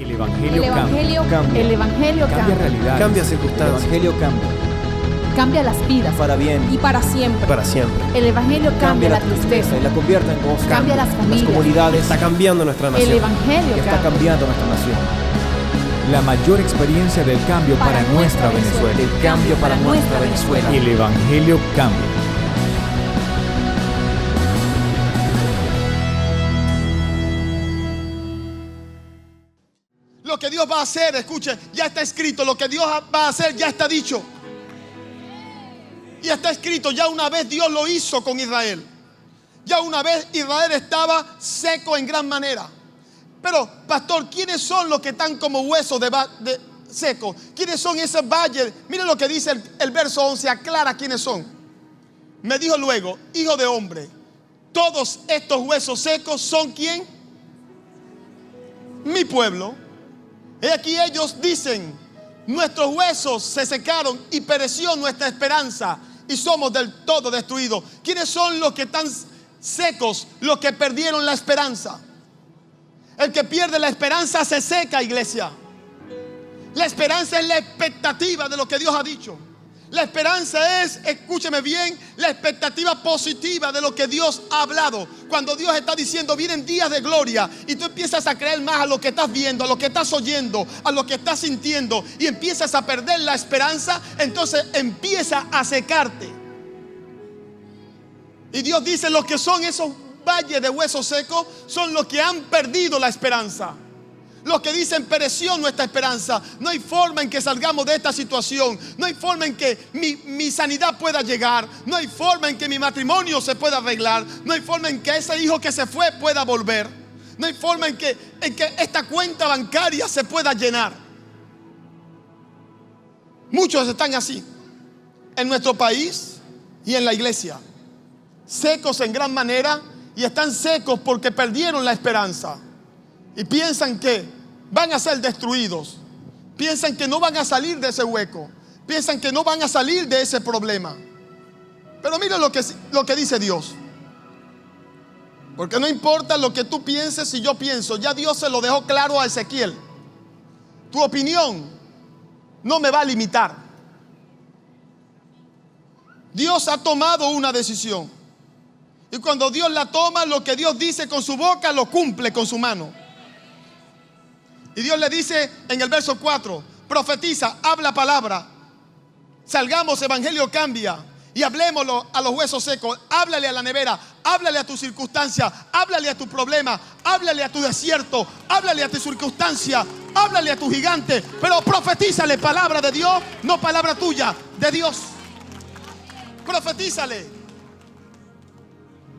El Evangelio cambia. El Evangelio Cambia cambia. realidades. Cambia El circunstancias. Evangelio cambia. Cambia las vidas. Para bien. Y para siempre. Para siempre. El Evangelio cambia la tristeza. y la convierte en gozo. Cambia las familias. comunidades. Está cambiando nuestra El nación. Evangelio Está cambia. cambiando nuestra nación. La mayor experiencia del cambio para nuestra Venezuela. El cambio para nuestra Venezuela. El Evangelio cambia. Lo que Dios va a hacer, escuche, ya está escrito. Lo que Dios va a hacer ya está dicho. Ya está escrito. Ya una vez Dios lo hizo con Israel. Ya una vez Israel estaba seco en gran manera. Pero, pastor, ¿quiénes son los que están como huesos de seco? ¿Quiénes son esos valles? Miren lo que dice el verso 11, aclara quiénes son. Me dijo luego, hijo de hombre, todos estos huesos secos son ¿quién? Mi pueblo. He aquí ellos dicen, nuestros huesos se secaron y pereció nuestra esperanza y somos del todo destruidos. ¿Quiénes son los que están secos? Los que perdieron la esperanza. El que pierde la esperanza se seca, iglesia. La esperanza es la expectativa de lo que Dios ha dicho. La esperanza es, escúcheme bien, la expectativa positiva de lo que Dios ha hablado. Cuando Dios está diciendo, vienen días de gloria, y tú empiezas a creer más a lo que estás viendo, a lo que estás oyendo, a lo que estás sintiendo, y empiezas a perder la esperanza, entonces empieza a secarte. Y Dios dice, los que son esos valles de huesos secos son los que han perdido la esperanza. Los que dicen, pereció nuestra esperanza. No hay forma en que salgamos de esta situación. No hay forma en que mi sanidad pueda llegar. No hay forma en que mi matrimonio se pueda arreglar. No hay forma en que ese hijo que se fue pueda volver. No hay forma en que esta cuenta bancaria se pueda llenar. Muchos están así en nuestro país y en la iglesia, secos en gran manera, y están secos porque perdieron la esperanza. Y piensan que van a ser destruidos. Piensan que no van a salir de ese hueco. Piensan que no van a salir de ese problema. Pero mira lo que dice Dios. Porque no importa lo que tú pienses, si yo pienso, ya Dios se lo dejó claro a Ezequiel. Tu opinión no me va a limitar. Dios ha tomado una decisión. Y cuando Dios la toma, lo que Dios dice con su boca lo cumple con su mano. Y Dios le dice en el verso 4, profetiza, habla palabra. Salgamos, evangelio cambia. Y hablemoslo a los huesos secos. Háblale a la nevera, háblale a tu circunstancia, háblale a tu problema, háblale a tu desierto, háblale a tu circunstancia, háblale a tu gigante. Pero profetízale palabra de Dios, no palabra tuya, de Dios. Profetízale.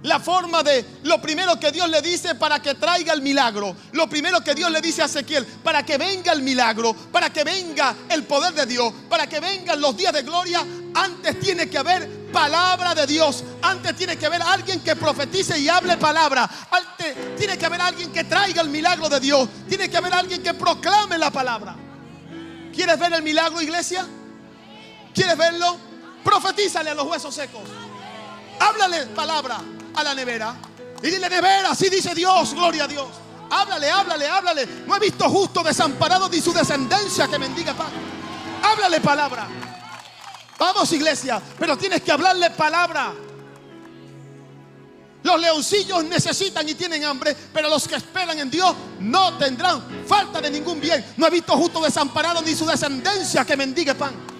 La forma de lo primero que Dios le dice para que traiga el milagro. Lo primero que Dios le dice a Ezequiel, para que venga el milagro, para que venga el poder de Dios, para que vengan los días de gloria, antes tiene que haber palabra de Dios. Antes tiene que haber alguien que profetice y hable palabra. Antes tiene que haber alguien que traiga el milagro de Dios. Tiene que haber alguien que proclame la palabra. ¿Quieres ver el milagro, iglesia? ¿Quieres verlo? Profetízale a los huesos secos. Háblale palabra a la nevera y dile, nevera, así dice Dios, gloria a Dios. Háblale, háblale, háblale. No he visto justo desamparado ni su descendencia que mendiga pan. Háblale palabra. Vamos, iglesia, pero tienes que hablarle palabra. Los leoncillos necesitan y tienen hambre, pero los que esperan en Dios no tendrán falta de ningún bien. No he visto justo desamparado ni su descendencia que mendigue pan.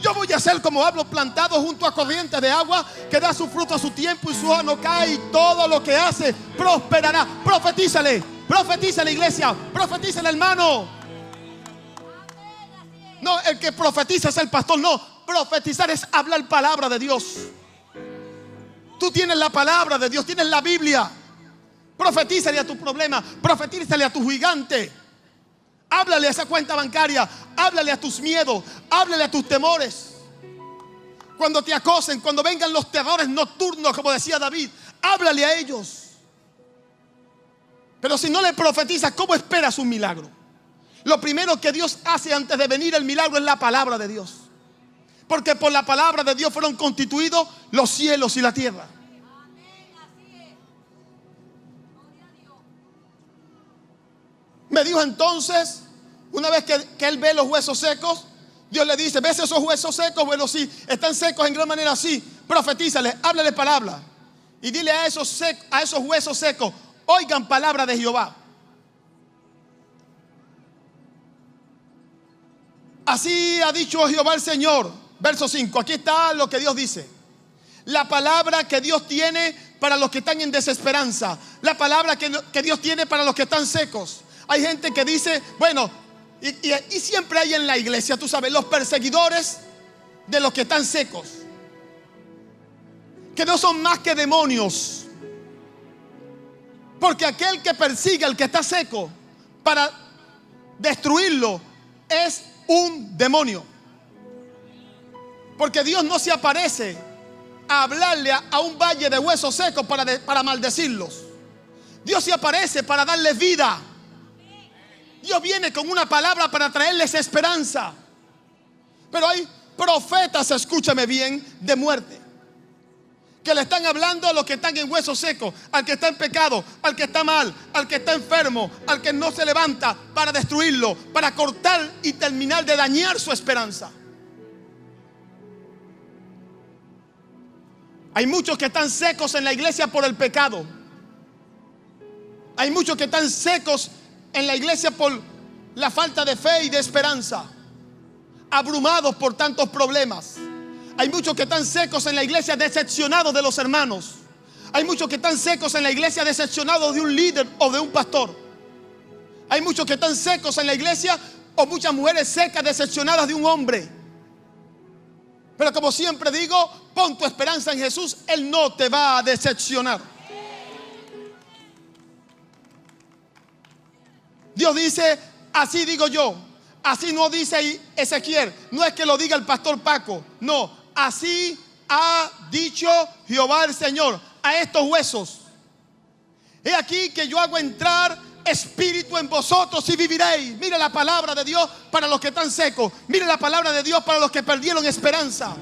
Yo voy a ser como árbol plantado junto a corrientes de agua, que da su fruto a su tiempo y su hoja no cae, y todo lo que hace prosperará. Profetízale, profetízale, iglesia, profetízale, hermano. No, el que profetiza es el pastor, no. Profetizar es hablar palabra de Dios. Tú tienes la palabra de Dios, tienes la Biblia. Profetízale a tu problema, profetízale a tu gigante. Háblale a esa cuenta bancaria, háblale a tus miedos, háblale a tus temores. Cuando te acosen, cuando vengan los terrores nocturnos, como decía David, háblale a ellos. Pero si no le profetizas, ¿cómo esperas un milagro? Lo primero que Dios hace antes de venir el milagro es la palabra de Dios. Porque por la palabra de Dios fueron constituidos los cielos y la tierra. Me dijo entonces, Una vez que él ve los huesos secos, Dios le dice: ¿ves esos huesos secos? Bueno, sí, están secos en gran manera, sí. Profetízales, háblale palabra. Y dile a esos huesos secos: oigan palabra de Jehová. Así ha dicho Jehová el Señor. Verso 5, aquí está lo que Dios dice. La palabra que Dios tiene para los que están en desesperanza. La palabra que Dios tiene para los que están secos. Hay gente que dice, bueno, y siempre hay en la iglesia, tú sabes, los perseguidores de los que están secos, que no son más que demonios. Porque aquel que persigue al que está seco para destruirlo es un demonio. Porque Dios no se aparece a hablarle a un valle de huesos secos para maldecirlos. Dios se aparece para darles vida. Dios viene con una palabra para traerles esperanza. Pero hay profetas, escúchame bien, de muerte, que le están hablando a los que están en huesos secos, al que está en pecado, al que está mal, al que está enfermo, al que no se levanta, para destruirlo, para cortar y terminar de dañar su esperanza. Hay muchos que están secos en la iglesia por el pecado. Hay muchos que están secos en la iglesia por la falta de fe y de esperanza, abrumados por tantos problemas. Hay muchos que están secos en la iglesia, decepcionados de los hermanos. Hay muchos que están secos en la iglesia, decepcionados de un líder o de un pastor. Hay muchos que están secos en la iglesia, o muchas mujeres secas, decepcionadas de un hombre. Pero como siempre digo, pon tu esperanza en Jesús. Él no te va a decepcionar. Dios dice: así digo yo. Así no dice Ezequiel. No es que lo diga el pastor Paco. No, así ha dicho Jehová el Señor a estos huesos: he aquí que yo hago entrar espíritu en vosotros y viviréis. Mire la palabra de Dios para los que están secos. Mire la palabra de Dios para los que perdieron esperanza.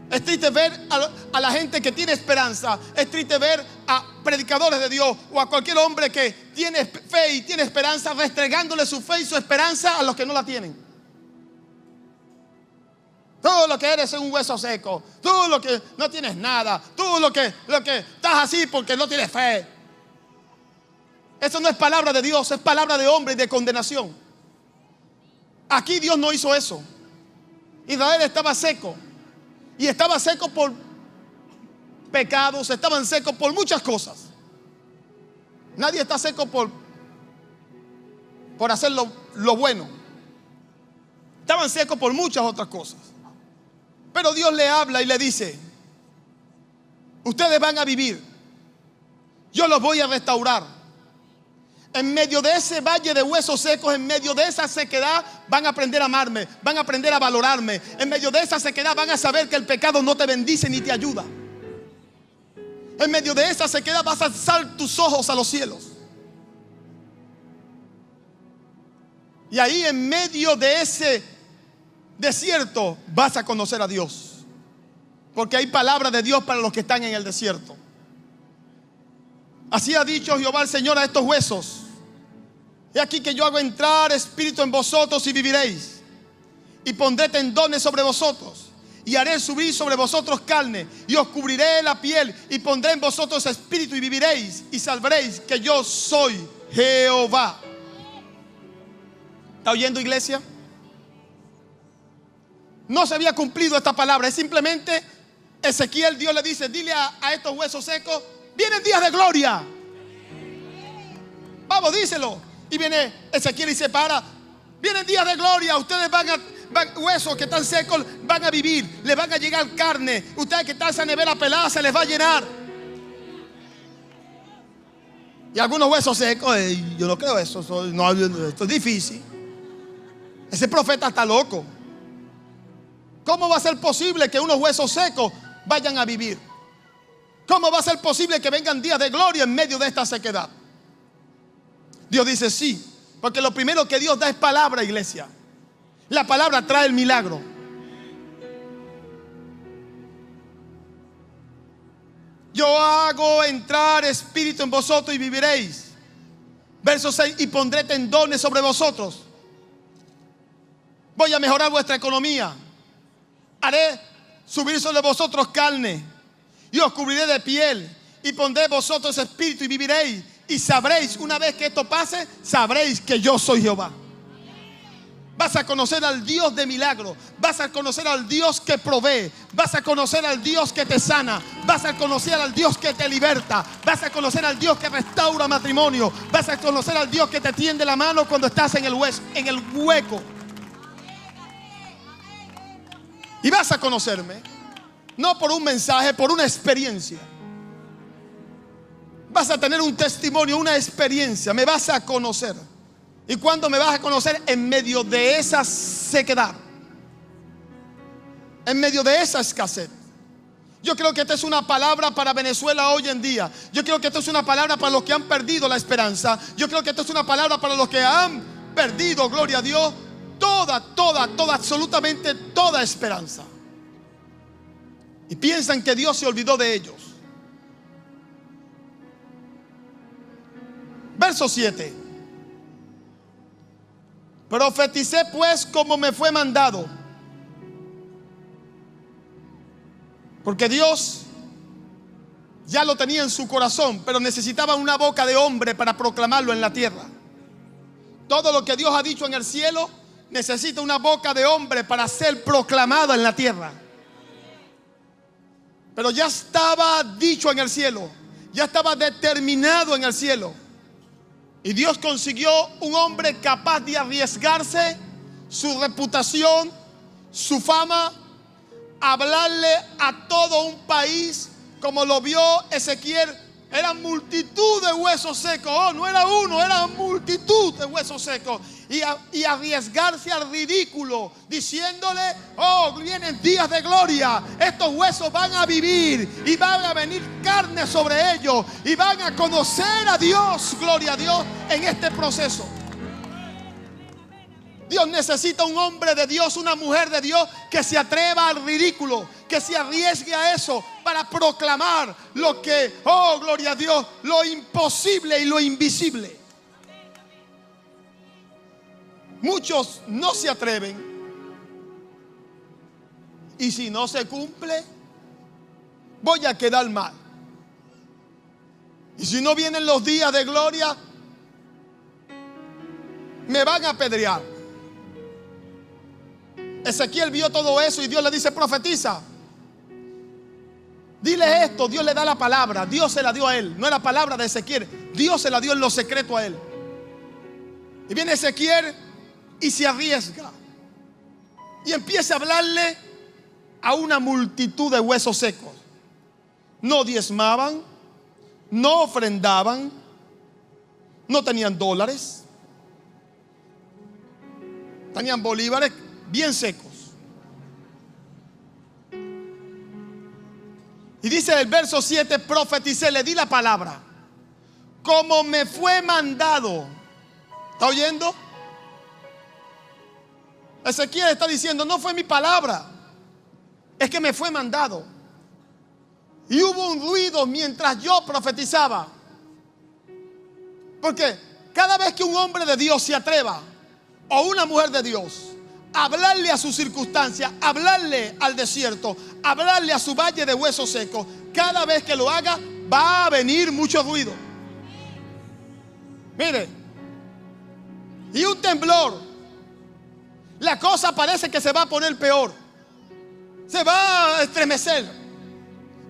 Es triste ver a la gente que tiene esperanza. Es triste ver a predicadores de Dios o a cualquier hombre que tiene fe y tiene esperanza, restregándole su fe y su esperanza a los que no la tienen. Todo lo que eres es un hueso seco. Tú lo que no tienes nada. Tú lo que estás así porque no tienes fe. Eso no es palabra de Dios, es palabra de hombre y de condenación. Aquí Dios no hizo eso. Israel estaba seco. Y estaba seco por pecados, estaban secos por muchas cosas. Nadie está seco por hacer lo bueno. Estaban secos por muchas otras cosas. Pero Dios le habla y le dice: ustedes van a vivir. Yo los voy a restaurar. En medio de ese valle de huesos secos, en medio de esa sequedad, van a aprender a amarme, van a aprender a valorarme. En medio de esa sequedad van a saber que el pecado no te bendice ni te ayuda. En medio de esa sequedad vas a alzar tus ojos a los cielos. Y ahí, en medio de ese desierto, vas a conocer a Dios. Porque hay palabra de Dios para los que están en el desierto. Así ha dicho Jehová el Señor a estos huesos: he aquí que yo hago entrar espíritu en vosotros y viviréis. Y pondré tendones sobre vosotros, y haré subir sobre vosotros carne, y os cubriré la piel, y pondré en vosotros espíritu y viviréis, y sabréis que yo soy Jehová. ¿Está oyendo, iglesia? No se había cumplido esta palabra. Es simplemente Ezequiel, Dios le dice: dile a estos huesos secos: vienen días de gloria. Vamos, díselo. Y viene Ezequiel y se para: vienen días de gloria. Ustedes huesos que están secos van a vivir. Les van a llegar carne. Ustedes que están en esa nevera pelada se les va a llenar. Y algunos huesos secos: yo no creo eso. Esto es difícil. Ese profeta está loco. ¿Cómo va a ser posible que unos huesos secos vayan a vivir? ¿Cómo va a ser posible que vengan días de gloria en medio de esta sequedad? Dios dice: sí, porque lo primero que Dios da es palabra, iglesia. La palabra trae el milagro. Yo hago entrar espíritu en vosotros y viviréis. Verso 6: y pondré tendones sobre vosotros. Voy a mejorar vuestra economía. Haré subir sobre vosotros carne y os cubriré de piel y pondré vosotros espíritu y viviréis. Y sabréis, una vez que esto pase, sabréis que yo soy Jehová. Vas a conocer al Dios de milagros. Vas a conocer al Dios que provee. Vas a conocer al Dios que te sana. Vas a conocer al Dios que te liberta. Vas a conocer al Dios que restaura matrimonio. Vas a conocer al Dios que te tiende la mano cuando estás en el hueco. Y vas a conocerme, no por un mensaje, por una experiencia. Vas a tener un testimonio, una experiencia. Me vas a conocer. ¿Y cuándo me vas a conocer? En medio de esa sequedad, en medio de esa escasez. Yo creo que esta es una palabra para Venezuela hoy en día. Yo creo que esta es una palabra para los que han perdido la esperanza. Yo creo que esta es una palabra para los que han perdido, gloria a Dios, toda, absolutamente toda esperanza. Y piensan que Dios se olvidó de ellos. Verso 7. Profeticé pues como me fue mandado. Porque Dios ya lo tenía en su corazón, pero necesitaba una boca de hombre para proclamarlo en la tierra. Todo lo que Dios ha dicho en el cielo necesita una boca de hombre para ser proclamado en la tierra. Pero ya estaba dicho en el cielo, ya estaba determinado en el cielo. Y Dios consiguió un hombre capaz de arriesgarse su reputación, su fama, hablarle a todo un país como lo vio Ezequiel. Era multitud de huesos secos. Oh, no era uno, era multitud de huesos secos. Y arriesgarse al ridículo, diciéndole: oh, vienen días de gloria. Estos huesos van a vivir y van a venir carne sobre ellos y van a conocer a Dios, gloria a Dios, en este proceso. Dios necesita un hombre de Dios, una mujer de Dios que se atreva al ridículo, que se arriesgue a eso para proclamar lo que, oh, gloria a Dios, lo imposible y lo invisible. Muchos no se atreven. Y si no se cumple, voy a quedar mal. Y si no vienen los días de gloria, me van a apedrear. Ezequiel vio todo eso y Dios le dice: profetiza. Dile esto. Dios le da la palabra. Dios se la dio a él. No era palabra de Ezequiel. Dios se la dio en lo secreto a él. Y viene Ezequiel y se arriesga. Y empieza a hablarle a una multitud de huesos secos. No diezmaban, no ofrendaban, no tenían dólares, tenían bolívares bien secos. Y dice el verso 7: profeticé, le di la palabra como me fue mandado. ¿Está oyendo? Ezequiel está diciendo: no fue mi palabra, es que me fue mandado. Y hubo un ruido mientras yo profetizaba. Porque cada vez que un hombre de Dios se atreva, o una mujer de Dios, hablarle a su circunstancia, hablarle al desierto, hablarle a su valle de huesos secos, cada vez que lo haga va a venir mucho ruido. Mire, y un temblor, la cosa parece que se va a poner peor, se va a estremecer.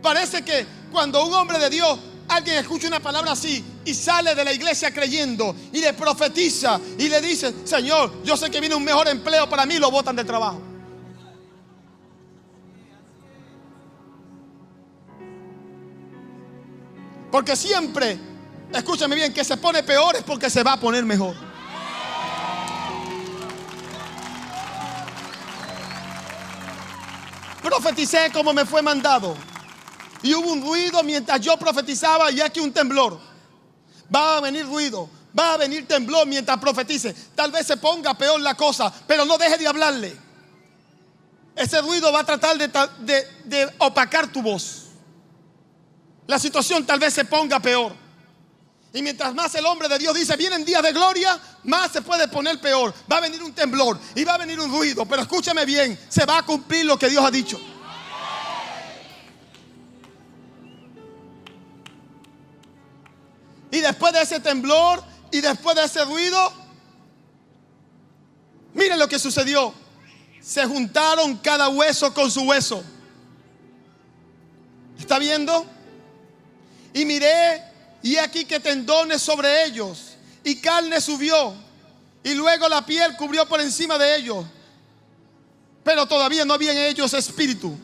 Parece que cuando un hombre de Dios, alguien escucha una palabra así y sale de la iglesia creyendo y le profetiza y le dice: Señor, yo sé que viene un mejor empleo para mí, lo botan de trabajo. Porque siempre, escúchame bien, que se pone peor es porque se va a poner mejor. Profeticé como me fue mandado. Y hubo un ruido mientras yo profetizaba, y aquí un temblor. Va a venir ruido, va a venir temblor mientras profetice. Tal vez se ponga peor la cosa, pero no deje de hablarle. Ese ruido va a tratar de opacar tu voz. La situación tal vez se ponga peor. Y mientras más el hombre de Dios dice vienen días de gloria, más se puede poner peor. Va a venir un temblor y va a venir un ruido. Pero escúchame bien, se va a cumplir lo que Dios ha dicho. Y después de ese temblor y después de ese ruido, miren lo que sucedió. Se juntaron cada hueso con su hueso. ¿Está viendo? Y miré, y aquí que tendones sobre ellos, y carne subió, y luego la piel cubrió por encima de ellos, pero todavía no había en ellos espíritu.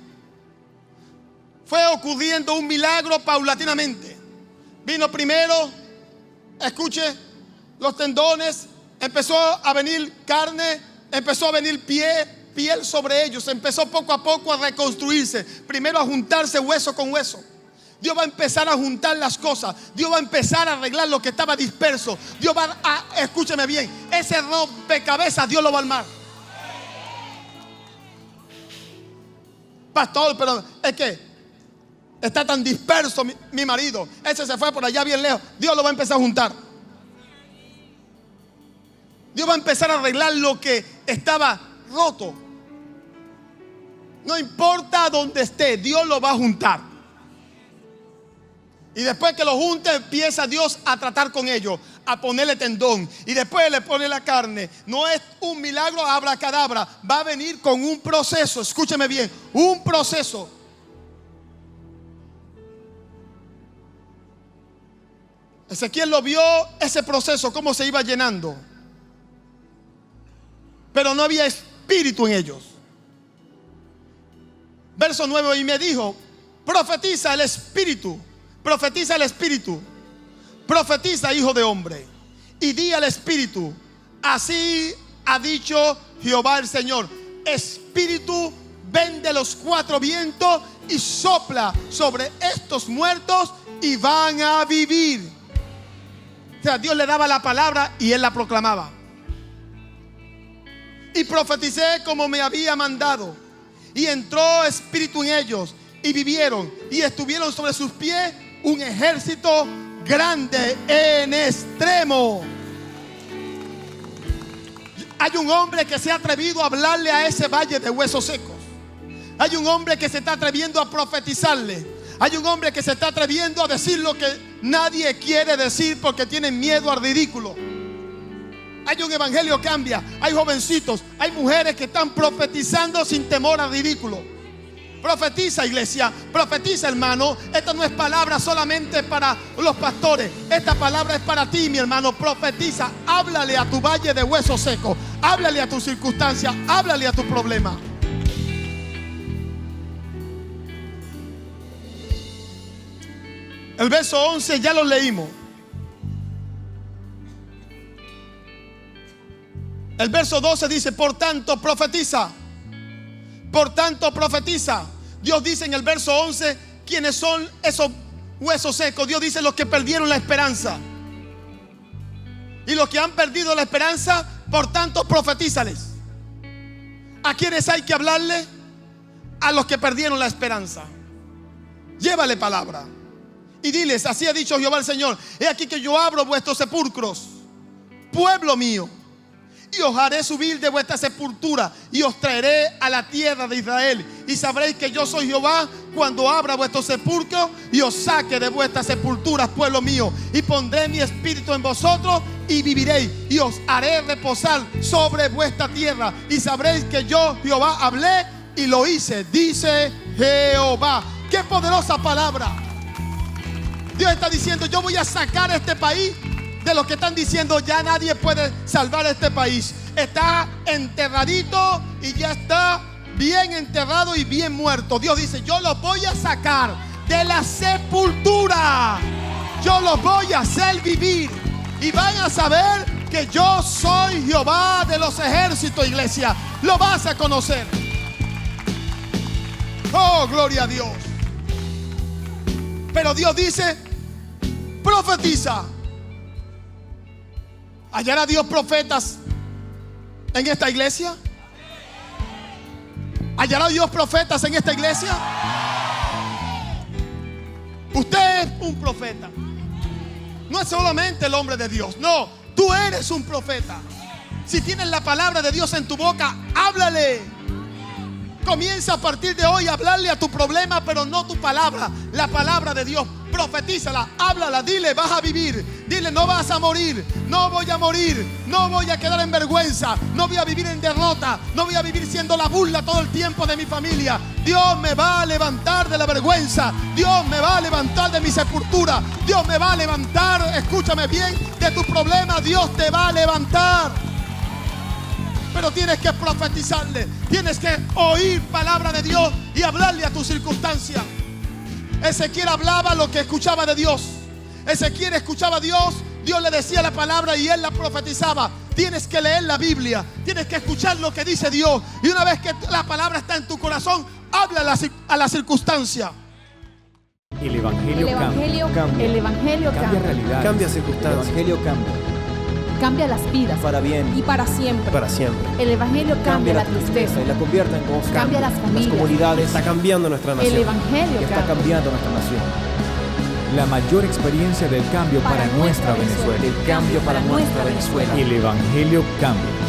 Fue ocurriendo un milagro paulatinamente. Vino primero, escuche, los tendones, empezó a venir carne, empezó a venir piel sobre ellos, empezó poco a poco a reconstruirse, primero a juntarse hueso con hueso. Dios va a empezar a juntar las cosas. Dios va a empezar a arreglar lo que estaba disperso. Dios va a, escúcheme bien, ese rompecabezas Dios lo va a armar. Pastor, pero es que está tan disperso mi marido. Ese se fue por allá bien lejos. Dios lo va a empezar a juntar. Dios va a empezar a arreglar lo que estaba roto. No importa dónde esté, Dios lo va a juntar. Y después que lo junte, empieza Dios a tratar con ellos, a ponerle tendón. Y después le pone la carne. No es un milagro abracadabra. Va a venir con un proceso. Escúcheme bien, un proceso. Ezequiel lo vio, ese proceso, cómo se iba llenando. Pero no había espíritu en ellos. Verso 9, y me dijo, profetiza el espíritu. Profetiza el espíritu. Profetiza, hijo de hombre, y di al espíritu, así ha dicho Jehová el Señor, espíritu, ven de los cuatro vientos y sopla sobre estos muertos y van a vivir. O sea, Dios le daba la palabra y él la proclamaba. Y profeticé como me había mandado, y entró espíritu en ellos y vivieron, y estuvieron sobre sus pies un ejército grande en extremo. Hay un hombre que se ha atrevido a hablarle a ese valle de huesos secos. Hay un hombre que se está atreviendo a profetizarle. Hay un hombre que se está atreviendo a decir lo que nadie quiere decir porque tienen miedo al ridículo. Hay un evangelio que cambia. Hay jovencitos, hay mujeres que están profetizando sin temor al ridículo. Profetiza, iglesia, profetiza, hermano. Esta no es palabra solamente para los pastores. Esta palabra es para ti, mi hermano. Profetiza, háblale a tu valle de huesos secos. Háblale a tu circunstancia, háblale a tu problema. El verso 11 ya lo leímos. El verso 12 dice, por tanto profetiza. Por tanto profetiza. Dios dice en el verso 11, ¿quiénes son esos huesos secos? Dios dice los que perdieron la esperanza. Y los que han perdido la esperanza, por tanto profetízales. ¿A quiénes hay que hablarle? A los que perdieron la esperanza. Llévale palabra y diles, así ha dicho Jehová el Señor, he aquí que yo abro vuestros sepulcros, pueblo mío, y os haré subir de vuestra sepultura y os traeré a la tierra de Israel, y sabréis que yo soy Jehová cuando abra vuestros sepulcros y os saque de vuestras sepulturas, pueblo mío, y pondré mi espíritu en vosotros y viviréis, y os haré reposar sobre vuestra tierra, y sabréis que yo Jehová hablé y lo hice, dice Jehová. Qué poderosa palabra. Dios está diciendo, yo voy a sacar a este país de los que están diciendo ya nadie puede salvar a este país. Está enterradito y ya está bien enterrado y bien muerto. Dios dice, yo los voy a sacar de la sepultura. Yo los voy a hacer vivir. Y van a saber que yo soy Jehová de los ejércitos, iglesia. Lo vas a conocer. Oh, gloria a Dios. Pero Dios dice, profetiza. ¿Hallará Dios profetas en esta iglesia? ¿Hallará Dios profetas en esta iglesia? Usted es un profeta. no es solamente el hombre de Dios. No, tú eres un profeta. Si tienes la palabra de Dios en tu boca, háblale. Comienza a partir de hoy a hablarle a tu problema, pero no tu palabra, la palabra de Dios. Profetízala, háblala, dile, vas a vivir. Dile, no vas a morir, no voy a morir, no voy a quedar en vergüenza, no voy a vivir en derrota, no voy a vivir siendo la burla todo el tiempo de mi familia. Dios me va a levantar de la vergüenza, Dios me va a levantar de mi sepultura, Dios me va a levantar, escúchame bien, de tu problema Dios te va a levantar. Pero tienes que profetizarle, tienes que oír palabra de Dios y hablarle a tu circunstancia. Ezequiel hablaba lo que escuchaba de Dios. Ezequiel escuchaba a Dios, Dios le decía la palabra y él la profetizaba. Tienes que leer la Biblia, tienes que escuchar lo que dice Dios. Y una vez que la palabra está en tu corazón, habla a la circunstancia. El Evangelio cambia. El Evangelio Cambia cambia. realidades. Cambia El circunstancias. Evangelio cambia. Cambia las vidas. Para bien. Y para siempre. Para siempre. El Evangelio cambia la tristeza. y la convierte en gozo. Cambia las familias. comunidades. Está cambiando nuestra El nación. Evangelio Y está cambia. cambiando nuestra nación. La mayor experiencia del cambio para nuestra Venezuela. El cambio para nuestra Venezuela. El Evangelio cambia.